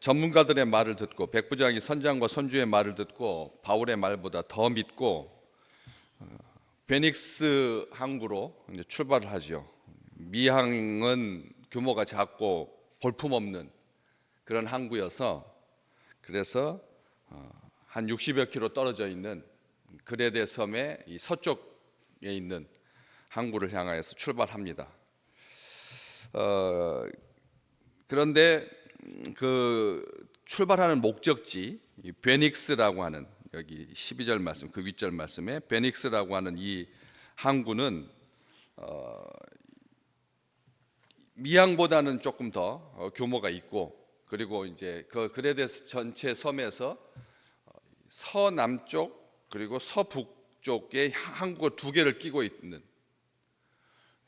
전문가들의 말을 듣고 백부장이 선장과 선주의 말을 듣고 바울의 말보다 더 믿고 베닉스 항구로 이제 출발을 하죠. 미항은 규모가 작고 볼품없는 그런 항구여서 그래서 한 60여 킬로 떨어져 있는 그레데 섬의 이 서쪽에 있는 항구를 향하여서 출발합니다. 그런데 그 출발하는 목적지 베닉스라고 하는 여기 12절 말씀 그 윗절 말씀에 베닉스라고 하는 이 항구는 미항보다는 조금 더 규모가 있고 그리고 이제 그 그레데 전체 섬에서 서남쪽 그리고 서북쪽에 항구 두 개를 끼고 있는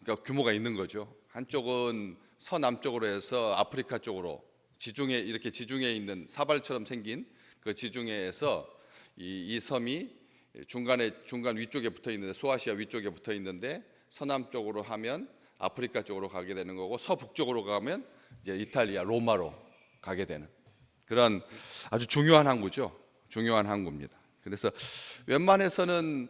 그러니까 규모가 있는 거죠. 한쪽은 서남쪽으로 해서 아프리카 쪽으로 지중해 이렇게 지중해에 있는 사발처럼 생긴 그 지중해에서 이 섬이 중간 위쪽에 붙어 있는데 소아시아 위쪽에 붙어 있는데 서남쪽으로 하면 아프리카 쪽으로 가게 되는 거고 서북쪽으로 가면 이제 이탈리아 로마로 가게 되는 그런 아주 중요한 항구죠. 중요한 항구입니다. 그래서 웬만해서는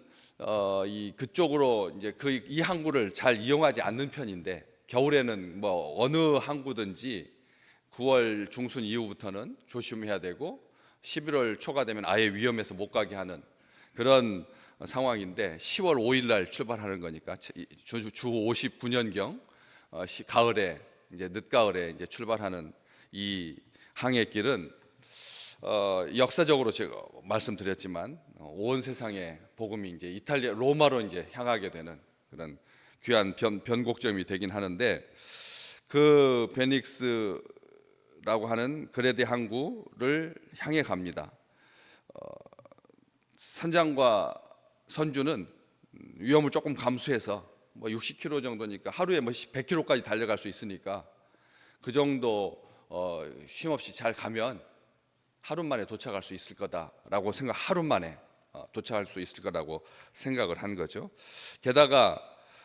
그쪽으로 이제 이 항구를 잘 이용하지 않는 편인데 겨울에는 뭐 어느 항구든지 9월 중순 이후부터는 조심해야 되고 11월 초가 되면 아예 위험해서 못 가게 하는 그런 상황인데 10월 5일 날 출발하는 거니까 주 59년경 가을에 이제 늦가을에 이제 출발하는 이 항해길은 역사적으로 제가 말씀드렸지만 온 세상에 복음이 이제 이탈리아 로마로 이제 향하게 되는 그런 귀한 변곡점이 되긴 하는데 그 베닉스라고 하는 그레데 항구를 향해 갑니다. 선장과 선주는 위험을 조금 감수해서 뭐 60km 정도니까 하루에 뭐 100km까지 달려갈 수 있으니까 그 정도 쉼없이 잘 가면 하루 만에 도착할 수 있을 거다라고 하루 만에 도착할 수 있을 거라고 생각을 한 거죠. 게다가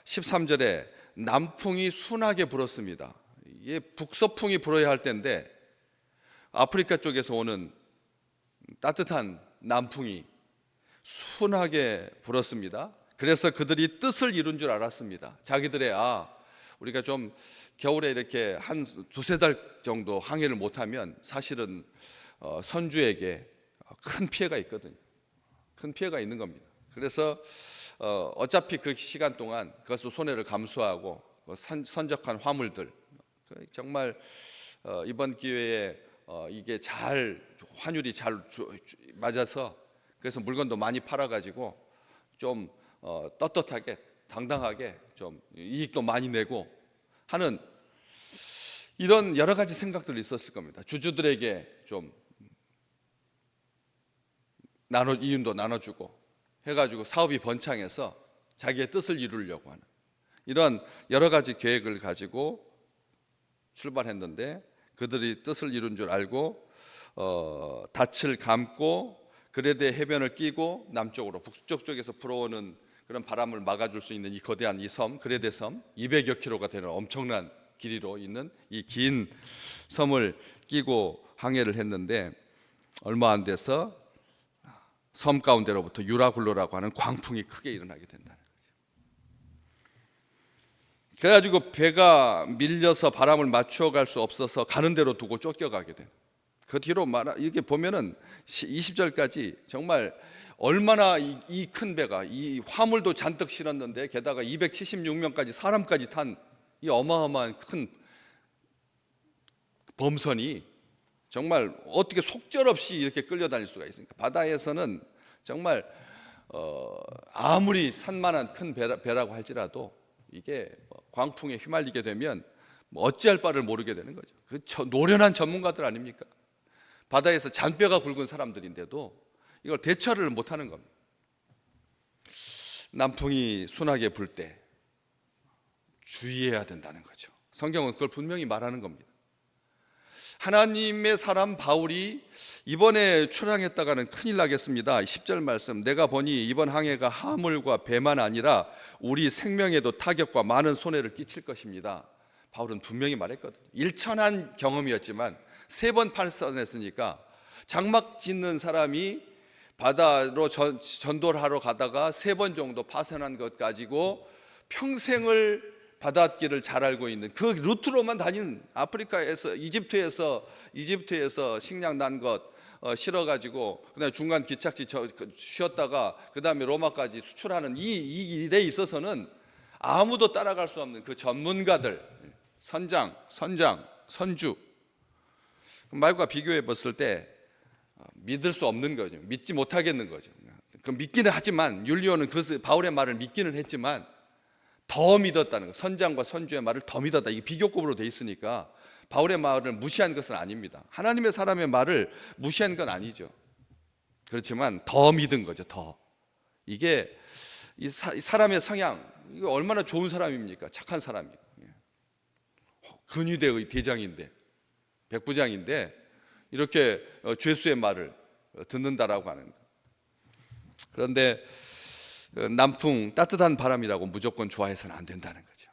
13절에 남풍이 순하게 불었습니다. 이게 북서풍이 불어야 할 때인데 아프리카 쪽에서 오는 따뜻한 남풍이 순하게 불었습니다. 그래서 그들이 뜻을 이룬 줄 알았습니다. 자기들의 우리가 좀 겨울에 이렇게 한 두세 달 정도 항해를 못하면 사실은 선주에게 큰 피해가 있거든요. 큰 피해가 있는 겁니다. 그래서 어차피 그 시간 동안 그것으로 손해를 감수하고 선적한 화물들 정말 이번 기회에 이게 환율이 잘 맞아서 그래서 물건도 많이 팔아가지고 좀 떳떳하게 당당하게 좀 이익도 많이 내고 하는 이런 여러 가지 생각들이 있었을 겁니다. 주주들에게 좀 이윤도 나눠주고 해가지고 사업이 번창해서 자기의 뜻을 이루려고 하는 이런 여러 가지 계획을 가지고 출발했는데 그들이 뜻을 이룬 줄 알고 닻을 감고 그레데 해변을 끼고 남쪽으로 북쪽 쪽에서 불어오는 그런 바람을 막아줄 수 있는 이 거대한 이 섬 그레데 섬 200여 킬로가 되는 엄청난 길이로 있는 이 긴 섬을 끼고 항해를 했는데 얼마 안 돼서 섬 가운데로부터 유라굴로라고 하는 광풍이 크게 일어나게 된다는 거죠. 그래가지고 배가 밀려서 바람을 맞추어 갈 수 없어서 가는 대로 두고 쫓겨가게 된. 그 뒤로 이렇게 보면은 20절까지 정말 얼마나 이 큰 배가 이 화물도 잔뜩 실었는데 게다가 276명까지 사람까지 탄 이 어마어마한 큰 범선이 정말 어떻게 속절없이 이렇게 끌려다닐 수가 있습니까? 바다에서는 정말 아무리 산만한 큰 배라고 할지라도 이게 광풍에 휘말리게 되면 어찌할 바를 모르게 되는 거죠. 그 노련한 전문가들 아닙니까? 바다에서 잔뼈가 굵은 사람들인데도 이걸 대처를 못하는 겁니다. 남풍이 순하게 불 때 주의해야 된다는 거죠. 성경은 그걸 분명히 말하는 겁니다. 하나님의 사람 바울이 이번에 출항했다가는 큰일 나겠습니다. 10절 말씀, 내가 보니 이번 항해가 화물과 배만 아니라 우리 생명에도 타격과 많은 손해를 끼칠 것입니다. 바울은 분명히 말했거든요. 일천한 경험이었지만 3번 파손했으니까 장막 짓는 사람이 바다로 전도를 하러 가다가 3번 정도 파손한 것 가지고 평생을 바닷길을 잘 알고 있는 그 루트로만 다닌 아프리카에서 이집트에서 식량 난 것 실어가지고 그다음에 중간 기착지 쉬었다가 그다음에 로마까지 수출하는 이 일에 있어서는 아무도 따라갈 수 없는 그 전문가들, 선장, 선주 말과 비교해 봤을 때 믿을 수 없는 거죠. 믿지 못하겠는 거죠. 그 믿기는 하지만 율리오는 그 바울의 말을 믿기는 했지만 더 믿었다는 거. 선장과 선주의 말을 더 믿었다. 이게 비교급으로 돼 있으니까 바울의 말을 무시한 것은 아닙니다. 하나님의 사람의 말을 무시한 건 아니죠. 그렇지만 더 믿은 거죠. 더. 이게 이 사람의 성향, 이거 얼마나 좋은 사람입니까? 착한 사람이에요. 근위대의 대장인데, 백부장인데 이렇게 죄수의 말을 듣는다라고 하는 거. 그런데 남풍, 따뜻한 바람이라고 무조건 좋아해서는 안 된다는 거죠.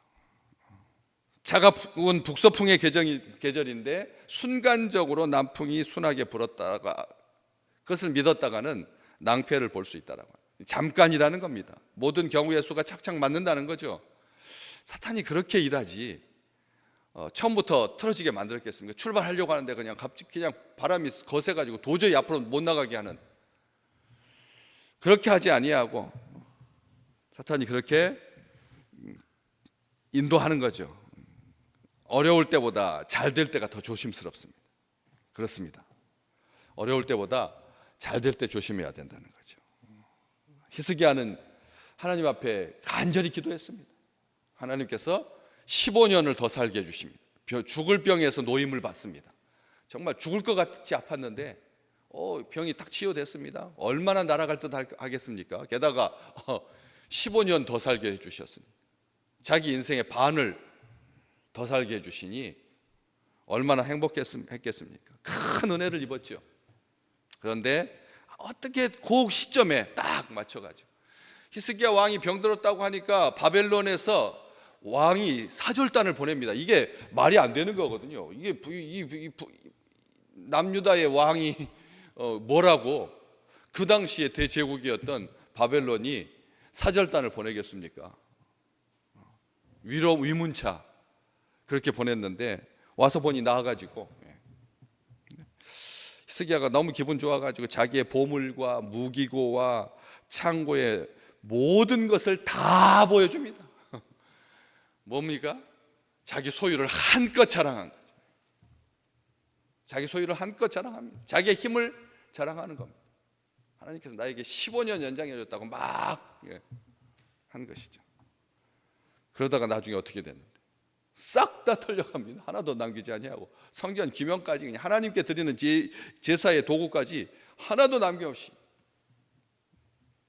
차가운 북서풍의 계절인데 순간적으로 남풍이 순하게 불었다가 그것을 믿었다가는 낭패를 볼 수 있다라고. 잠깐이라는 겁니다. 모든 경우의 수가 착착 맞는다는 거죠. 사탄이 그렇게 일하지. 처음부터 틀어지게 만들었겠습니까? 출발하려고 하는데 그냥 갑자기 그냥 바람이 거세가지고 도저히 앞으로 못 나가게 하는, 그렇게 하지 아니하고 사탄이 그렇게 인도하는 거죠. 어려울 때보다 잘 될 때가 더 조심스럽습니다. 그렇습니다. 어려울 때보다 잘 될 때 조심해야 된다는 거죠. 히스기야는 하나님 앞에 간절히 기도했습니다. 하나님께서 15년을 더 살게 해주십니다. 죽을 병에서 노임을 받습니다. 정말 죽을 것 같이 아팠는데 병이 딱 치유됐습니다. 얼마나 날아갈 듯 하겠습니까? 게다가 15년 더 살게 해주셨습니다. 자기 인생의 반을 더 살게 해주시니 얼마나 행복했겠습니까? 큰 은혜를 입었죠. 그런데 어떻게 그 시점에 딱 맞춰가지고 히스기야 왕이 병들었다고 하니까 바벨론에서 왕이 사절단을 보냅니다. 이게 말이 안 되는 거거든요. 이게 남유다의 왕이 뭐라고 그 당시에 대제국이었던 바벨론이 사절단을 보내겠습니까? 위문차 그렇게 보냈는데 와서 보니 나와가지고 히스기야가 너무 기분 좋아가지고 자기의 보물과 무기고와 창고의 모든 것을 다 보여줍니다. 뭡니까? 자기 소유를 한껏 자랑한 거죠. 자기 소유를 한껏 자랑합니다. 자기의 힘을 자랑하는 겁니다. 하나님께서 나에게 15년 연장해 줬다고 막 한 것이죠. 그러다가 나중에 어떻게 됐는데 싹 다 털려갑니다. 하나도 남기지 아니하고 성전 기명까지 그냥 하나님께 드리는 제사의 도구까지 하나도 남김없이.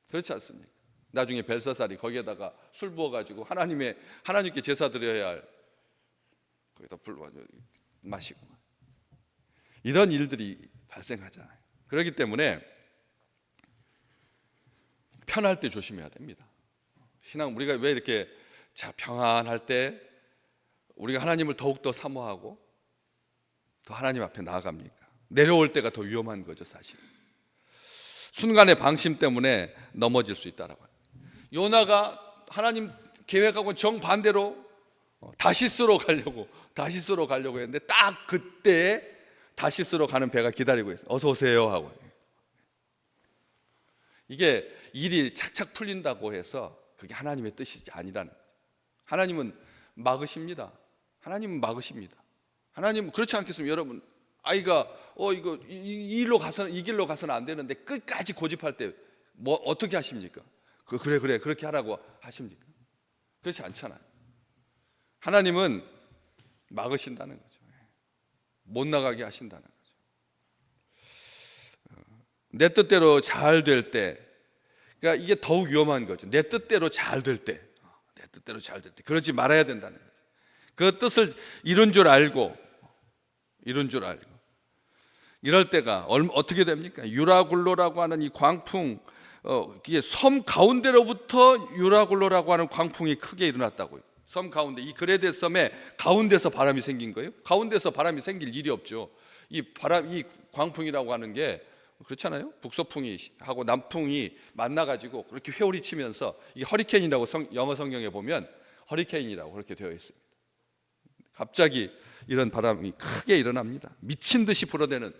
그렇지 않습니까? 나중에 벨사살이 거기에다가 술 부어가지고 하나님께 제사 드려야 할 거기다 불 마시고 이런 일들이 발생하잖아요. 그렇기 때문에 편할 때 조심해야 됩니다. 신앙 우리가 왜 이렇게 평안할 때 우리가 하나님을 더욱더 사모하고 더 하나님 앞에 나아갑니까? 내려올 때가 더 위험한 거죠, 사실. 순간의 방심 때문에 넘어질 수 있다라고. 요나가 하나님 계획하고 정반대로 다시스로 가려고 했는데 딱 그때 다시스로 가는 배가 기다리고 있어요. 어서 오세요 하고. 이게 일이 착착 풀린다고 해서 그게 하나님의 뜻이지 아니라는 거죠. 하나님은 막으십니다. 하나님은 막으십니다. 하나님은 그렇지 않겠습니까? 여러분 아이가 이 길로 가서는 안 되는데 끝까지 고집할 때 뭐 어떻게 하십니까? 그래 그렇게 하라고 하십니까? 그렇지 않잖아요. 하나님은 막으신다는 거죠. 못 나가게 하신다는 거죠. 내 뜻대로 잘 될 때, 그러니까 이게 더욱 위험한 거죠. 내 뜻대로 잘 될 때, 그러지 말아야 된다는 거죠. 그 뜻을 이룬 줄 알고 이럴 때가 어떻게 됩니까? 유라굴로라고 하는 이 광풍, 이게 섬 가운데로부터 유라굴로라고 하는 광풍이 크게 일어났다고요. 섬 가운데, 이 그레데 섬의 가운데서 바람이 생긴 거예요. 가운데서 바람이 생길 일이 없죠. 이 바람, 이 광풍이라고 하는 게 그렇잖아요. 북서풍이 하고 남풍이 만나가지고 그렇게 회오리 치면서 이게 허리케인이라고 영어 성경에 보면 허리케인이라고 그렇게 되어 있습니다. 갑자기 이런 바람이 크게 일어납니다. 미친 듯이 불어대는,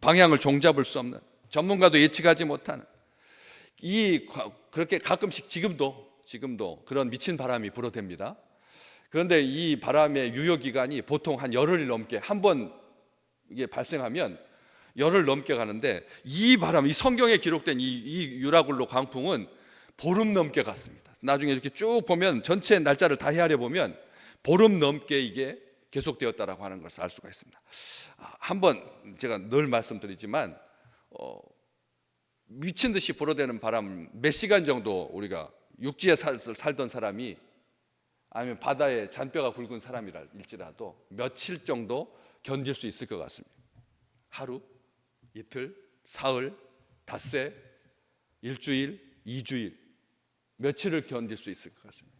방향을 종잡을 수 없는, 전문가도 예측하지 못하는, 그렇게 가끔씩 지금도 그런 미친 바람이 불어댑니다. 그런데 이 바람의 유효 기간이 보통 한 열흘이 넘게, 한 번 이게 발생하면 열흘 넘게 가는데, 이 바람, 이 성경에 기록된 이 유라굴로 광풍은 보름 넘게 갔습니다. 나중에 이렇게 쭉 보면 전체 날짜를 다 헤아려 보면 보름 넘게 이게 계속되었다라고 하는 것을 알 수가 있습니다. 한번 제가 늘 말씀드리지만 미친 듯이 불어대는 바람 몇 시간 정도 우리가 육지에 살던 사람이, 아니면 바다에 잔뼈가 굵은 사람일지라도 며칠 정도 견딜 수 있을 것 같습니다. 하루, 이틀, 사흘, 닷새, 일주일, 2주일, 며칠을 견딜 수 있을 것 같습니다.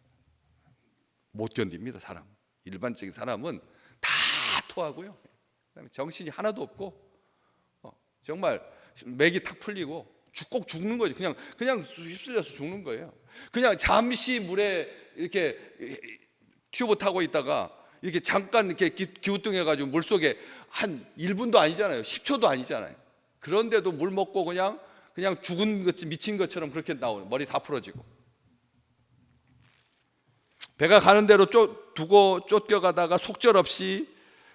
못 견딥니다. 사람, 일반적인 사람은 다 토하고요, 그다음에 정신이 하나도 없고 정말 맥이 탁 풀리고 꼭 죽는 거죠. 그냥 휩쓸려서 죽는 거예요. 그냥 잠시 물에 이렇게 튜브 타고 있다가 이렇게 잠깐 이렇게 기우뚱해가지고 물 속에 한 1분도 아니잖아요. 10초도 아니잖아요. 그런데도 물 먹고 그냥 죽은 것, 미친 것처럼 그렇게 나오는, 머리 다 풀어지고, 배가 가는 대로 두고 쫓겨가다가 속절없이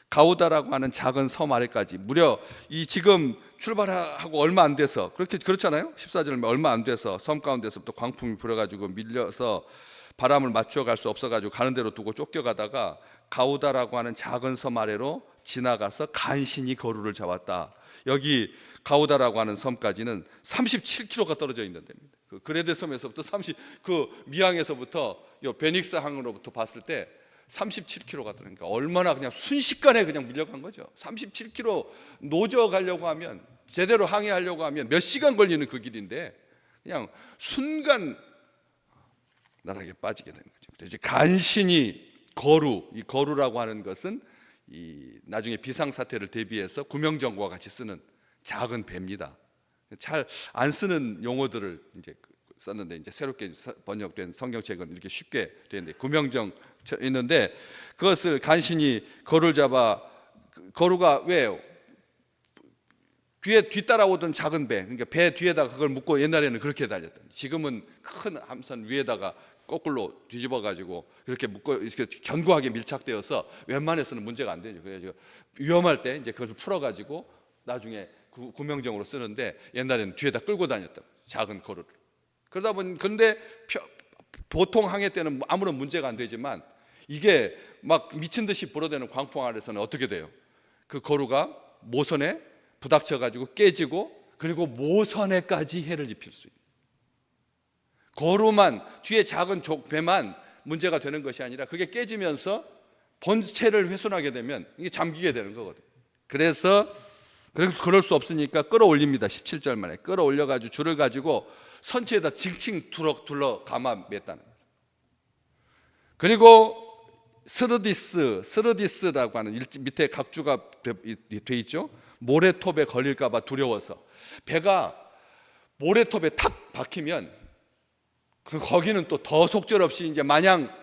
가우다라고 하는 작은 섬 아래까지, 무려 이 지금 출발하고 얼마 안 돼서, 그렇잖아요. 14절 얼마 안 돼서 섬 가운데서부터 광풍이 불어가지고 밀려서 바람을 맞춰 갈 수 없어가지고 가는 대로 두고 쫓겨가다가 가우다라고 하는 작은 섬 아래로 지나가서 간신히 거루를 잡았다. 여기 가우다라고 하는 섬까지는 37km가 떨어져 있는 데입니다. 그 그레데 섬에서부터 그 미항에서부터 요 베닉스 항으로부터 봤을 때 37km가 되니까 얼마나 그냥 순식간에 그냥 밀려간 거죠. 37km 노저 가려고 하면, 제대로 항해하려고 하면 몇 시간 걸리는 그 길인데 그냥 순간 나락에 빠지게 된 거죠. 그래서 간신히 이 거루라고 하는 것은 나중에 비상사태를 대비해서 구명정거와 같이 쓰는 작은 배입니다. 잘 안 쓰는 용어들을 이제 썼는데, 이제 새롭게 번역된 성경책은 이렇게 쉽게 되는데, 구명정 있는데 그것을 간신히 거루를 잡아, 거루가 왜요? 뒤따라오던 작은 배, 그러니까 배 뒤에다가 그걸 묶고, 옛날에는 그렇게 다녔다. 지금은 큰 함선 위에다가 거꾸로 뒤집어 가지고 그렇게 묶고 이렇게 견고하게 밀착되어서 웬만해서는 문제가 안 되죠. 그래서 위험할 때 이제 그것을 풀어 가지고 나중에 구명정으로 쓰는데, 옛날에는 뒤에다 끌고 다녔다, 작은 거루를. 그러다 보니, 근데 보통 항해 때는 아무런 문제가 안 되지만 이게 막 미친 듯이 불어대는 광풍 아래서는 어떻게 돼요? 그 거루가 모선에 부닥쳐 가지고 깨지고, 그리고 모선에까지 해를 입힐 수 있는, 거루만, 뒤에 작은 배만 문제가 되는 것이 아니라 그게 깨지면서 본체를 훼손하게 되면 이게 잠기게 되는 거거든요. 그래서 그럴 수 없으니까 끌어올립니다. 17절 만에 끌어올려가지고 줄을 가지고 선체에다 칭칭 둘러 감아 맸다는 거죠. 그리고 스르디스라고 하는, 밑에 각주가 돼 있죠. 모래톱에 걸릴까 봐 두려워서, 배가 모래톱에 탁 박히면 거기는 또 더 속절없이 이제 마냥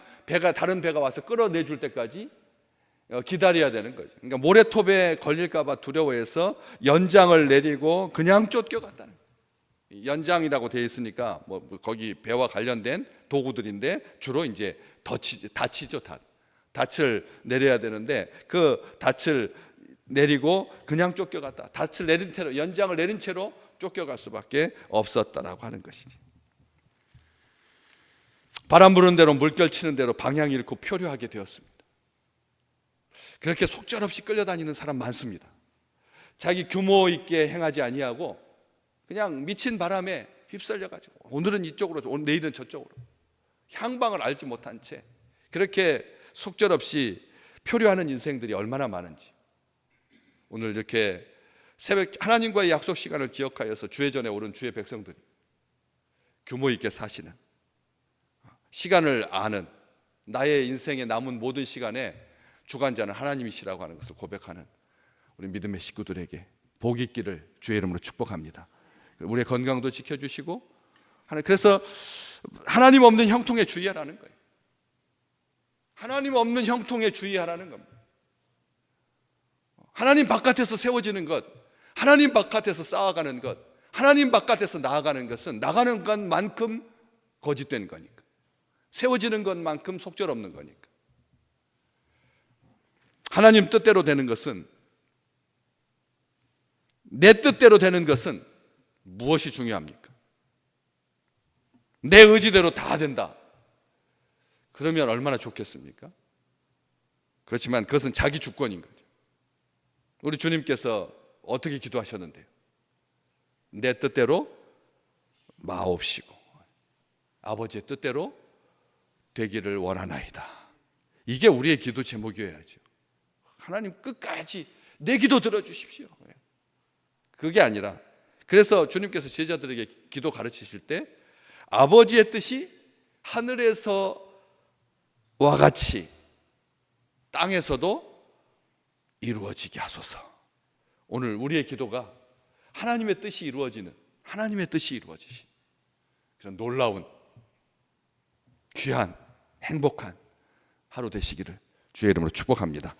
다른 배가 와서 끌어내줄 때까지 기다려야 되는 거죠. 그러니까 모래톱에 걸릴까 봐 두려워해서 연장을 내리고 그냥 쫓겨갔다는 거예요. 연장이라고 되어 있으니까 뭐 거기 배와 관련된 도구들인데, 주로 이제 닻이죠. 닻을 내려야 되는데 그 닻을 내리고 그냥 쫓겨갔다. 닻을 내린 채로, 연장을 내린 채로 쫓겨갈 수밖에 없었다라고 하는 것이지. 바람 부는 대로, 물결 치는 대로 방향 잃고 표류하게 되었습니다. 그렇게 속절없이 끌려다니는 사람 많습니다. 자기 규모 있게 행하지 아니하고 그냥 미친 바람에 휩쓸려 가지고 오늘은 이쪽으로, 내일은 저쪽으로, 향방을 알지 못한 채 그렇게 속절없이 표류하는 인생들이 얼마나 많은지, 오늘 이렇게 새벽 하나님과의 약속 시간을 기억하여서 주의 전에 오른 주의 백성들이 규모 있게 사시는, 시간을 아는, 나의 인생에 남은 모든 시간에 주관자는 하나님이시라고 하는 것을 고백하는 우리 믿음의 식구들에게 복이 있기를 주의 이름으로 축복합니다. 우리의 건강도 지켜주시고, 그래서 하나님 없는 형통에 주의하라는 거예요. 하나님 없는 형통에 주의하라는 겁니다. 하나님 바깥에서 세워지는 것, 하나님 바깥에서 쌓아가는 것, 하나님 바깥에서 나아가는 것은 나가는 것만큼 거짓된 거니까, 세워지는 것만큼 속절없는 거니까. 하나님 뜻대로 되는 것은, 내 뜻대로 되는 것은 무엇이 중요합니까? 내 의지대로 다 된다. 그러면 얼마나 좋겠습니까? 그렇지만 그것은 자기 주권인 거죠. 우리 주님께서 어떻게 기도하셨는데요? 내 뜻대로 마옵시고 아버지의 뜻대로 되기를 원하나이다. 이게 우리의 기도 제목이어야죠. 하나님 끝까지 내 기도 들어주십시오. 그게 아니라, 그래서 주님께서 제자들에게 기도 가르치실 때 아버지의 뜻이 하늘에서와 같이 땅에서도 이루어지게 하소서. 오늘 우리의 기도가 하나님의 뜻이 이루어지는, 하나님의 뜻이 이루어지신 그런 놀라운 귀한 행복한 하루 되시기를 주의 이름으로 축복합니다.